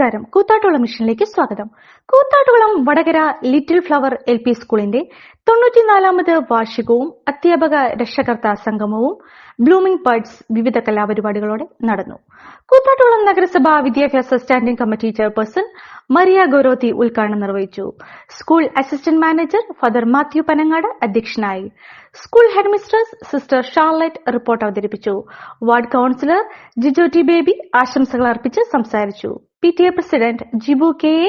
നമസ്കാരം. കൂത്താട്ടുകുളം മിഷനിലേക്ക് സ്വാഗതം. Koothattukulam Vadakara little flower LP സ്കൂളിന്റെ 94ാമത് വാർഷികവും അധ്യാപക രക്ഷകർത്താ സംഗമവും ബ്ലൂമിംഗ് ബഡ്സ് വിവിധ കലാപരിപാടികളോടെ നടന്നു. കൂത്താട്ടുകുളം നഗരസഭ വിദ്യാഭ്യാസ standing committee chairperson Maria Gorotti ഉദ്ഘാടനം നിർവഹിച്ചു. School assistant manager father Mathew Panangad അധ്യക്ഷനായി. School headmistress sister Charlotte report അവതരിപ്പിച്ചു. Ward councillor Jijo T Baby ആശംസകൾ അർപ്പിച്ച് സംസാരിച്ചു. PTA president Jibu KA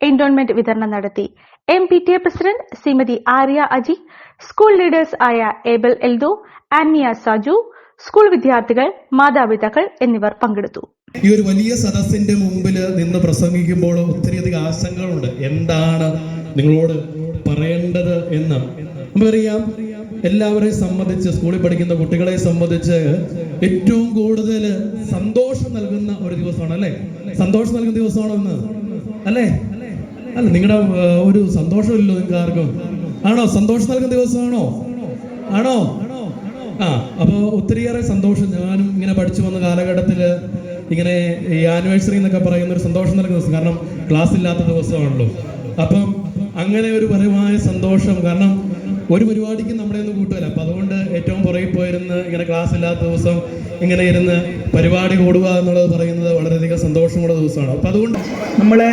endowment വിതരണം നടത്തി. MPTA president Shrimati Arya Aji, school leaders ആയ ഏബൽ എൽദോ, ആൻമിയ സാജു, സ്കൂൾ വിദ്യാർത്ഥികൾ, മാതാപിതാക്കൾ എന്നിവർ പങ്കെടുത്തു. ഈ ഒരു വലിയ സദസ്സിന്റെ മുമ്പിൽ നിന്ന് പ്രസംഗിക്കുമ്പോൾ ഒത്തിരിയധികം ആശങ്കകളുണ്ട്. എന്താണ് നിങ്ങളോട് പറയേണ്ടത് എന്ന് നമുക്കറിയാം. എല്ലാവരെയും സംബന്ധിച്ച്, സ്കൂളിൽ പഠിക്കുന്ന കുട്ടികളെ സംബന്ധിച്ച് ഏറ്റവും കൂടുതൽ സന്തോഷം നൽകുന്ന ഒരു ദിവസമാണ് അല്ലേ? സന്തോഷം നൽകുന്ന ദിവസമാണോ ഇന്ന്? അല്ലേ? അല്ല, നിങ്ങളുടെ ഒരു സന്തോഷമില്ലല്ലോ നിങ്ങൾക്ക് ആർക്കും? ആണോ? സന്തോഷം നൽകുന്ന ദിവസമാണോ? ആണോ? അപ്പോൾ ഒത്തിരിയേറെ സന്തോഷം. ഞാനും ഇങ്ങനെ പഠിച്ചു വന്ന കാലഘട്ടത്തിൽ ഇങ്ങനെ ഈ ആനിവേഴ്സറി എന്നൊക്കെ പറയുന്ന ഒരു സന്തോഷം നൽകുന്ന ദിവസം, കാരണം ക്ലാസ് ഇല്ലാത്ത ദിവസമാണല്ലോ. അപ്പം അങ്ങനെ ഒരു പരമായ സന്തോഷം, കാരണം ഒരു പരിപാടിക്ക് നമ്മളെ ഒന്നും കൂട്ടുകയില്ല. അപ്പം അതുകൊണ്ട് ഏറ്റവും പുറകിൽ പോയിരുന്ന് ഇങ്ങനെ ക്ലാസ് ഇല്ലാത്ത ദിവസം ഇങ്ങനെ ഇരുന്ന് പരിപാടി കൂടുക എന്നുള്ളത് പറയുന്നത് വളരെയധികം സന്തോഷമുള്ള ദിവസമാണ്. അപ്പം അതുകൊണ്ട് നമ്മളെ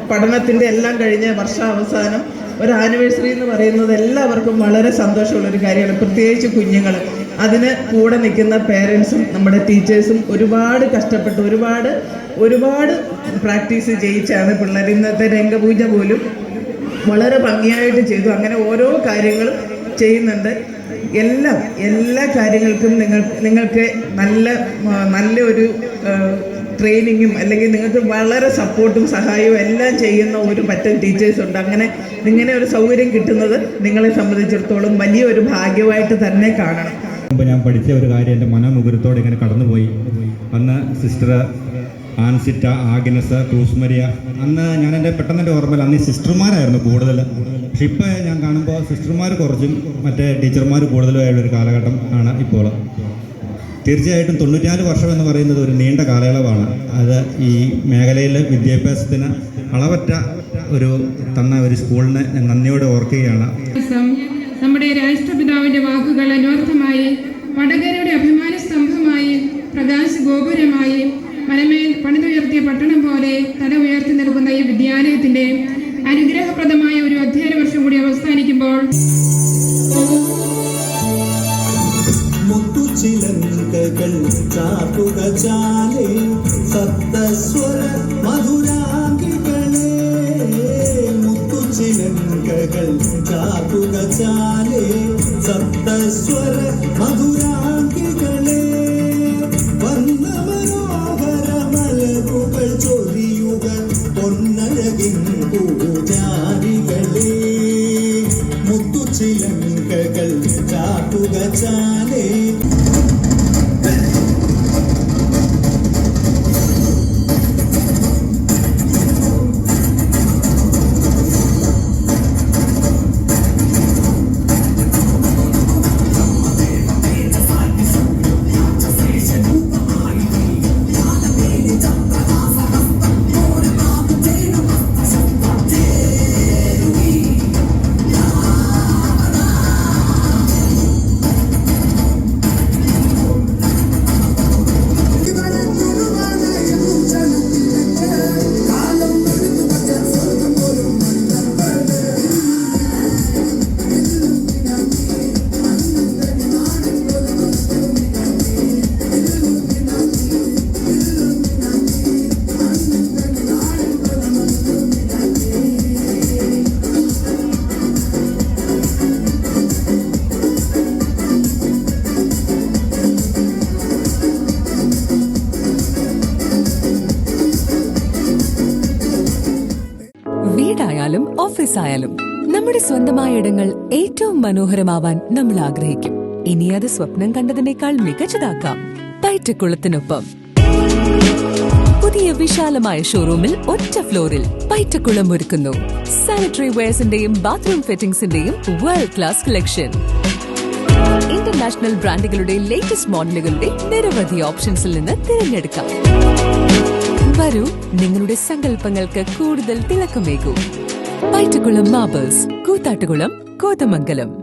പഠനത്തിൻ്റെ എല്ലാം കഴിഞ്ഞ വർഷാവസാനം ഒരു ആനിവേഴ്സറി എന്ന് പറയുന്നത് എല്ലാവർക്കും വളരെ സന്തോഷമുള്ളൊരു കാര്യമാണ്. പ്രത്യേകിച്ച് കുഞ്ഞുങ്ങൾ, അതിന് കൂടെ നിൽക്കുന്ന പേരൻസും നമ്മുടെ ടീച്ചേഴ്സും ഒരുപാട് കഷ്ടപ്പെട്ട് ഒരുപാട് പ്രാക്ടീസ് ചെയ്യിച്ചാണ് പിള്ളേർ. ഇന്നത്തെ രംഗപൂജ പോലും വളരെ ഭംഗിയായിട്ട് ചെയ്തു. അങ്ങനെ ഓരോ കാര്യങ്ങളും ചെയ്യുന്നുണ്ട്. എല്ലാ കാര്യങ്ങൾക്കും നിങ്ങൾക്ക് നല്ല ഒരു ട്രെയിനിങ്ങും അല്ലെങ്കിൽ നിങ്ങൾക്ക് വളരെ സപ്പോർട്ടും സഹായവും എല്ലാം ചെയ്യുന്ന ഒരു പറ്റം ടീച്ചേഴ്സ് ഉണ്ട്. അങ്ങനെ ഇങ്ങനെ ഒരു സൗകര്യം കിട്ടുന്നത് നിങ്ങളെ സംബന്ധിച്ചിടത്തോളം വലിയൊരു ഭാഗ്യമായിട്ട് തന്നെ കാണണം. ഞാൻ പഠിച്ച ഒരു കാര്യം എൻ്റെ മനോമുകുരത്തോടെ ഇങ്ങനെ കടന്നുപോയി. അന്ന് സിസ്റ്റർ ആൻസിറ്റ, ആഗ്നസ്, ക്രൂസ്മരിയ, അന്ന് ഞാൻ പെട്ടെന്ന് എൻ്റെ ഓർമ്മയിൽ അന്ന് ഈ സിസ്റ്റർമാരായിരുന്നു കൂടുതൽ. പക്ഷെ ഇപ്പോൾ ഞാൻ കാണുമ്പോൾ സിസ്റ്റർമാർ കുറച്ചും മറ്റേ ടീച്ചർമാർ കൂടുതലുമായുള്ളൊരു കാലഘട്ടം ആണ് ഇപ്പോൾ. തീർച്ചയായിട്ടും 94 വർഷം എന്ന് പറയുന്നത് ഒരു നീണ്ട കാലയളവാണ്. അത് ഈ മേഖലയിൽ വിദ്യാഭ്യാസത്തിന് അളവറ്റ തന്ന ഒരു സ്കൂളിനെ ഞാൻ നന്ദിയോടെ ഓർക്കുകയാണ്. നമ്മുടെ രാഷ്ട്രപിതാവിൻ്റെ വാക്കുകൾ അന്വർത്ഥമായി, വടകരയുടെ അഭിമാന സ്തംഭമായി, പ്രകാശ ഗോപുരമായി, മലമേൽ പണിതുയർത്തിയ പട്ടണം പോലെ തല ഉയർത്തി നിൽക്കുന്ന ഈ വിദ്യാലയത്തിന്റെ അനുഗ്രഹപ്രദമായ ഒരു അധ്യയന വർഷം കൂടി അവസാനിക്കുമ്പോൾ മുത്തുചിലങ്കകൾ ചാർത്തുക ചാലേ സപ്തസ്വര മധുരാംഗികളെ, മുത്തുചിലങ്കകൾ ചാർത്തുക ചാലേ സപ്തസ്വര മധുരാംഗികളെ, വന്ന മനോഹര മലരുകൾ ചൊരിയുക പൊന്നഴകിൻ പൂജാരികളെ, മുത്തുചിലങ്കകൾ ചാർത്തുക ചാലേ. വീടായാലും ഓഫീസായാലും നമ്മുടെ സ്വന്തമായ ഇടങ്ങൾ ഏറ്റവും മനോഹരമാവാൻ നമ്മൾ ആഗ്രഹിക്കും. ഇനി അത് സ്വപ്നം കണ്ടതിനേക്കാൾ മികച്ചതാക്കാം പൈറ്റക്കുളത്തിനൊപ്പം. പുതിയ വിശാലമായ ഷോറൂമിൽ ഒറ്റ ഫ്ലോറിൽ പൈറ്റക്കുളം ഒരുക്കുന്നു സാനിറ്ററി വെയർസിന്റെയും ബാത്റൂം ഫിറ്റിംഗ്സിന്റെയും വേൾഡ് ക്ലാസ് കളക്ഷൻ. ഇന്റർനാഷണൽ ബ്രാൻഡുകളുടെ ലേറ്റസ്റ്റ് മോഡലുകളുടെ നിരവധി ഓപ്ഷൻസിൽ നിന്ന് തിരഞ്ഞെടുക്കാം. വരൂ, നിങ്ങളുടെ സങ്കല്പങ്ങൾക്ക് കൂടുതൽ തിളക്കമേകൂ. പൈറ്റക്കുളം മാർബിൾസ്, കൂത്താട്ടുകുളം, കോതമംഗലം.